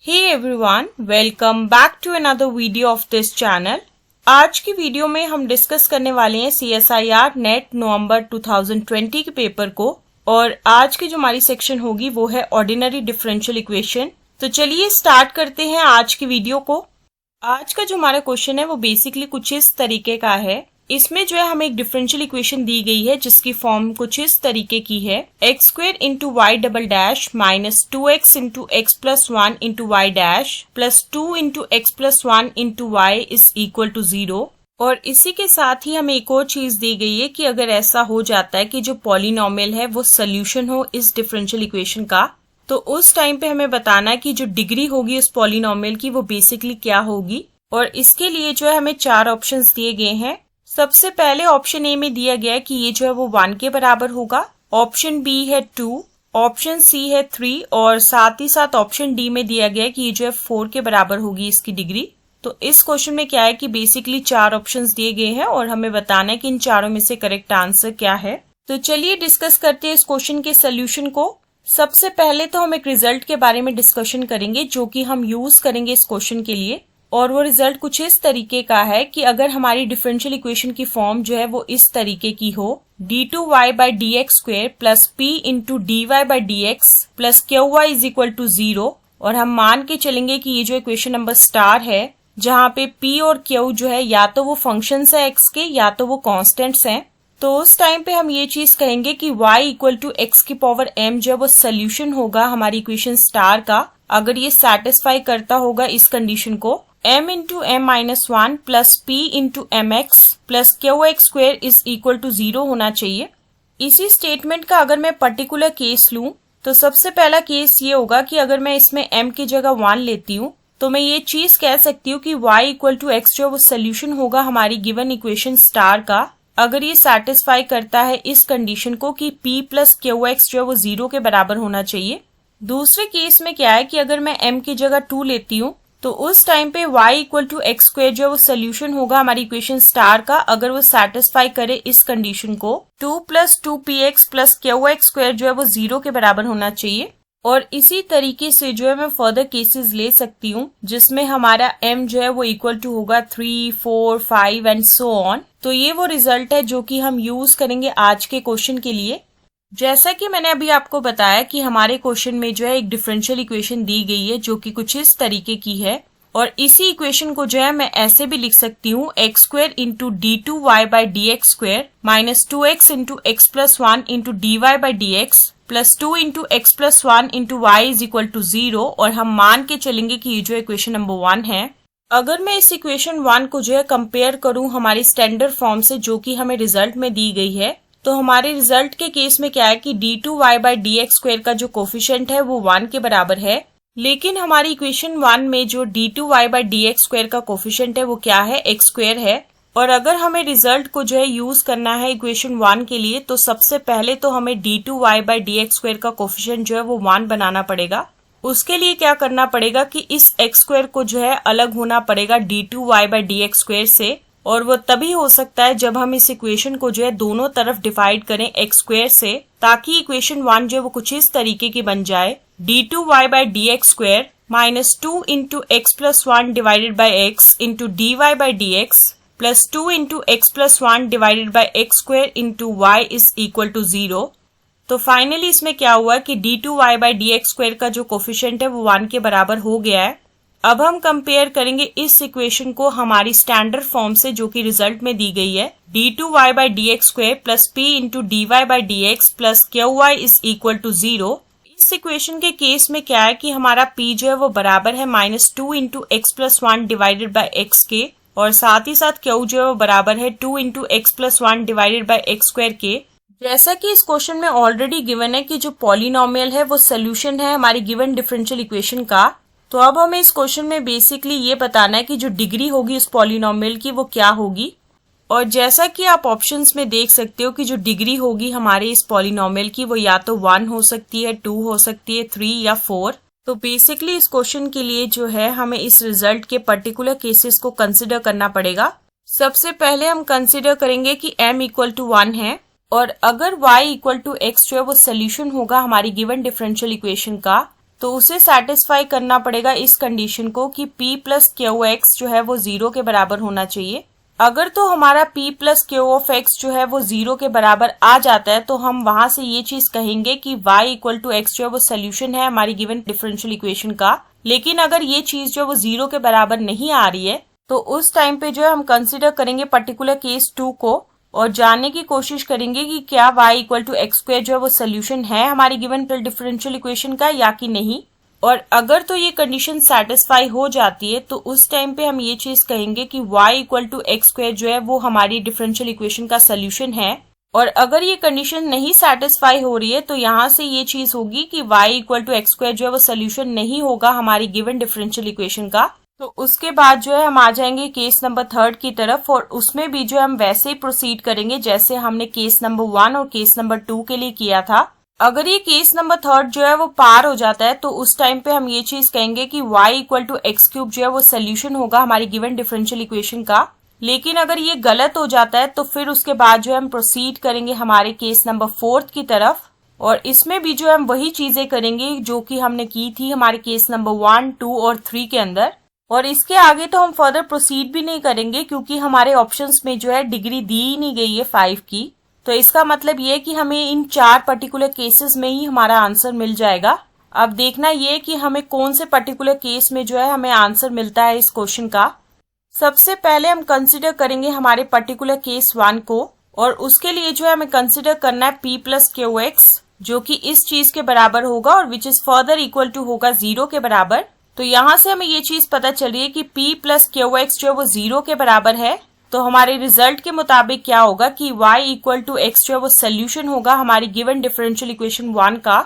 Hey everyone, welcome back to another video of this channel. आज की video में हम डिस्कस करने वाले हैं CSIR नेट नवंबर 2020 के पेपर को और आज की जो हमारी सेक्शन होगी वो है ऑर्डिनरी डिफरेंशियल इक्वेशन। तो चलिए स्टार्ट करते हैं आज की वीडियो को। आज का जो हमारा क्वेश्चन है वो बेसिकली कुछ इस तरीके का है। इसमें जो है हमें एक डिफरेंशियल इक्वेशन दी गई है जिसकी फॉर्म कुछ इस तरीके की है x square into y double dash minus 2x into x plus 1 into y dash plus 2 into x plus 1 into y is equal to 0। और इसी के साथ ही हमें एक और चीज दी गई है कि अगर ऐसा हो जाता है कि जो पॉलिनोमियल है वो सोल्यूशन हो इस डिफरेंशियल इक्वेशन का, तो उस टाइम पे हमें बताना है कि जो डिग्री होगी उस पॉलिनोमियल की वो बेसिकली क्या होगी। और इसके लिए जो है हमें 4 ऑप्शंस दिए गए हैं। सबसे पहले ऑप्शन ए में दिया गया है कि ये जो है वो 1 के बराबर होगा, ऑप्शन बी है 2, ऑप्शन सी है 3 और साथ ही साथ ऑप्शन डी में दिया गया है कि ये जो है 4 के बराबर होगी इसकी डिग्री। तो इस क्वेश्चन में क्या है कि बेसिकली 4 ऑप्शंस दिए गए हैं और हमें बताना है कि इन चारों में से करेक्ट आंसर क्या है। तो चलिए डिस्कस करते हैं इस क्वेश्चन के सोल्यूशन को। सबसे पहले तो हम एक रिजल्ट के बारे में डिस्कशन करेंगे जो कि हम यूज करेंगे इस क्वेश्चन के लिए, और वो रिजल्ट कुछ इस तरीके का है कि अगर हमारी डिफरेंशियल इक्वेशन की फॉर्म जो है वो इस तरीके की हो d2y by d x square plus p into d y by d x plus q y is equal to 0, और हम मान के चलेंगे कि ये जो इक्वेशन नंबर स्टार है जहाँ पे p और q जो है या तो वो फंक्शंस है x के या तो वो कॉन्स्टेंट्स हैं, तो उस टाइम पे हम ये चीज कहेंगे कि y इक्वल टू एक्स की पावर m जो है वो सोल्यूशन होगा हमारी इक्वेशन स्टार का, अगर ये सेटिस्फाई करता होगा इस कंडीशन को m into m minus 1 plus p into m x plus q x square is equal to 0 होना चाहिए। इसी स्टेटमेंट का अगर मैं पर्टिकुलर केस लूं तो सबसे पहला केस ये होगा कि अगर मैं इसमें m की जगह 1 लेती हूँ तो मैं ये चीज कह सकती हूँ कि y इक्वल टू एक्स जो वो सोल्यूशन होगा हमारी गिवन इक्वेशन स्टार का, अगर ये सेटिस्फाई करता है इस कंडीशन को कि p प्लस क्यू एक्स जो है वो 0 के बराबर होना चाहिए। दूसरे केस में क्या है कि अगर मैं m की जगह 2 लेती हूँ तो उस टाइम पे y equal to x square जो है वो सोल्यूशन होगा हमारी इक्वेशन स्टार का, अगर वो सेटिस्फाई करे इस कंडीशन को 2 plus 2px plus q x square जो है वो 0 के बराबर होना चाहिए। और इसी तरीके से जो है मैं फर्दर केसेस ले सकती हूँ जिसमें हमारा m जो है वो इक्वल टू होगा 3, 4, 5 एंड सो ऑन। तो ये वो रिजल्ट है जो कि हम यूज करेंगे आज के क्वेश्चन के लिए। जैसा कि मैंने अभी आपको बताया कि हमारे क्वेश्चन में जो है एक डिफरेंशियल इक्वेशन दी गई है जो कि कुछ इस तरीके की है, और इसी इक्वेशन को जो है मैं ऐसे भी लिख सकती हूँ x square into d two y by d x square minus 2x into x plus 1 into d y by d x plus 2 into x plus 1 into y is equal to 0, और हम मान के चलेंगे कि ये जो इक्वेशन नंबर 1 है। अगर मैं इस इक्वेशन 1 को जो है कंपेयर करूँ हमारी स्टैंडर्ड फॉर्म से जो कि हमें रिजल्ट में दी गई है, तो हमारे रिजल्ट के केस में क्या है कि d2y by d x square का जो कोफिशिएंट है वो 1 के बराबर है, लेकिन हमारी इक्वेशन 1 में जो d2y by d x square का कोफिशिएंट है वो क्या है, एक्स स्क्वेयर है। और अगर हमें रिजल्ट को जो है यूज करना है इक्वेशन 1 के लिए तो सबसे पहले तो हमें d2y by d x square का कोफिशिएंट जो है वो 1 बनाना पड़ेगा। उसके लिए क्या करना पड़ेगा कि इस एक्स स्क्वेयर को जो है अलग होना पड़ेगा d2y by d x square से, और वो तभी हो सकता है जब हम इस इक्वेशन को जो है दोनों तरफ डिवाइड करें एक्स स्क्वेयर से, ताकि इक्वेशन 1 जो है वो कुछ इस तरीके की बन जाए d2y by d x square minus 2 into x plus 1 divided by x into d y by d x plus 2 into x plus 1 divided by x square into y is equal to 0। तो finally इसमें क्या हुआ कि d2y by d x square का जो coefficient है वो 1 के बराबर हो गया है। अब हम कंपेयर करेंगे इस इक्वेशन को हमारी स्टैंडर्ड फॉर्म से जो कि रिजल्ट में दी गई है d2y by d x square plus p into d y by d x plus q y is equal to 0। इस इक्वेशन के केस में क्या है कि हमारा p जो है वो बराबर है minus 2 into x plus 1 divided by x के, और साथ ही साथ q जो है वो बराबर है 2 into x plus 1 divided by x square के। जैसा कि इस क्वेश्चन में ऑलरेडी गिवन है कि जो पॉलिनोमियल है वो सोल्यूशन है हमारी गिवन डिफरेंशियल इक्वेशन का, तो अब हमें इस क्वेश्चन में बेसिकली ये बताना है कि जो डिग्री होगी उस पॉलिनोमियल की वो क्या होगी। और जैसा कि आप ऑप्शंस में देख सकते हो कि जो डिग्री होगी हमारे इस पॉलिनोमियल की वो या तो 1 हो सकती है, 2 हो सकती है, 3 या 4। तो बेसिकली इस क्वेश्चन के लिए जो है हमें इस रिजल्ट के पर्टिकुलर केसेस को कंसिडर करना पड़ेगा। सबसे पहले हम कंसिडर करेंगे कि m इक्वल टू 1 है, और अगर y इक्वल टू एक्स जो है वो सोल्यूशन होगा हमारी गिवन डिफरेंशियल इक्वेशन का, तो उसे सेटिस्फाई करना पड़ेगा इस कंडीशन को कि p प्लस क्यू एक्स जो है वो 0 के बराबर होना चाहिए। अगर तो हमारा p plus Q of x जो है वो 0 के बराबर आ जाता है तो हम वहां से ये चीज कहेंगे कि y इक्वल टू एक्स जो है वो सोल्यूशन है हमारी गिवन डिफरेंशियल इक्वेशन का। लेकिन अगर ये चीज जो है वो 0 के बराबर नहीं आ रही है तो उस टाइम पे जो है हम कंसिडर करेंगे पर्टिकुलर केस 2 को और जानने की कोशिश करेंगे कि क्या y equal to x square जो है वो सोल्यूशन है हमारी गिवन डिफरेंशियल इक्वेशन का या कि नहीं। और अगर तो ये कंडीशन सेटिस्फाई हो जाती है तो उस टाइम पे हम ये चीज कहेंगे कि y equal to x square जो है वो हमारी डिफरेंशियल इक्वेशन का सोल्यूशन है। और अगर ये कंडीशन नहीं सेटिस्फाई हो रही है तो यहाँ से ये चीज होगी कि y equal to x square जो है वो सोल्यूशन नहीं होगा हमारी गिवन डिफरेंशियल इक्वेशन का। तो उसके बाद जो है हम आ जाएंगे केस नंबर 3 की तरफ और उसमें भी जो है हम वैसे ही प्रोसीड करेंगे जैसे हमने केस नंबर 1 और केस नंबर 2 के लिए किया था। अगर ये केस नंबर 3 जो है वो पार हो जाता है तो उस टाइम पे हम ये चीज कहेंगे कि y equal to x cube जो है वो सोल्यूशन होगा हमारी गिवन डिफरेंशियल इक्वेशन का। लेकिन अगर ये गलत हो जाता है तो फिर उसके बाद जो है हम प्रोसीड करेंगे हमारे केस नंबर 4 की तरफ और इसमें भी जो है हम वही चीजें करेंगे जो कि हमने की थी हमारे केस नंबर 1, 2 और 3 के अंदर। और इसके आगे तो हम फर्दर प्रोसीड भी नहीं करेंगे क्योंकि हमारे ऑप्शंस में जो है डिग्री दी ही नहीं गई है 5 की। तो इसका मतलब ये है कि हमें इन 4 पर्टिकुलर केसेस में ही हमारा आंसर मिल जाएगा। अब देखना ये कि हमें कौन से पर्टिकुलर केस में जो है हमें आंसर मिलता है इस क्वेश्चन का। सबसे पहले हम कंसिडर करेंगे हमारे पर्टिकुलर केस 1 को और उसके लिए जो है हमें कंसिडर करना है p प्लस क्यू एक्स जो कि इस चीज के बराबर होगा और which is further equal to होगा 0 के बराबर। तो यहाँ से हमें ये चीज पता चल रही है कि p प्लस क्यू एक्स जो है वो 0 के बराबर है। तो हमारे रिजल्ट के मुताबिक क्या होगा कि y इक्वल टू एक्स जो है वो सोल्यूशन होगा हमारी गिवन डिफरेंशियल इक्वेशन 1 का।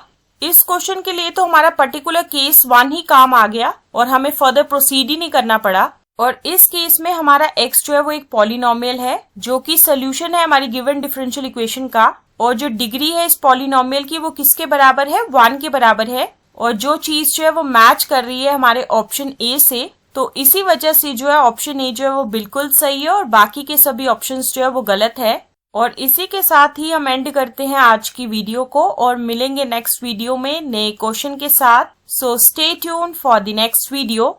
इस क्वेश्चन के लिए तो हमारा पर्टिकुलर केस 1 ही काम आ गया और हमें फर्दर प्रोसीड ही नहीं करना पड़ा। और इस केस में हमारा x जो है वो एक पॉलिनोमियल है जो कि सोल्यूशन है हमारी गिवन डिफरेंशियल इक्वेशन का। और जो डिग्री है इस पॉलिनोमियल की वो किसके बराबर है, 1 के बराबर है। और जो चीज जो है वो मैच कर रही है हमारे ऑप्शन ए से, तो इसी वजह से जो है ऑप्शन ए जो है वो बिल्कुल सही है और बाकी के सभी ऑप्शंस जो है वो गलत है। और इसी के साथ ही हम एंड करते हैं आज की वीडियो को और मिलेंगे नेक्स्ट वीडियो में नए क्वेश्चन के साथ। So stay tune for the next video.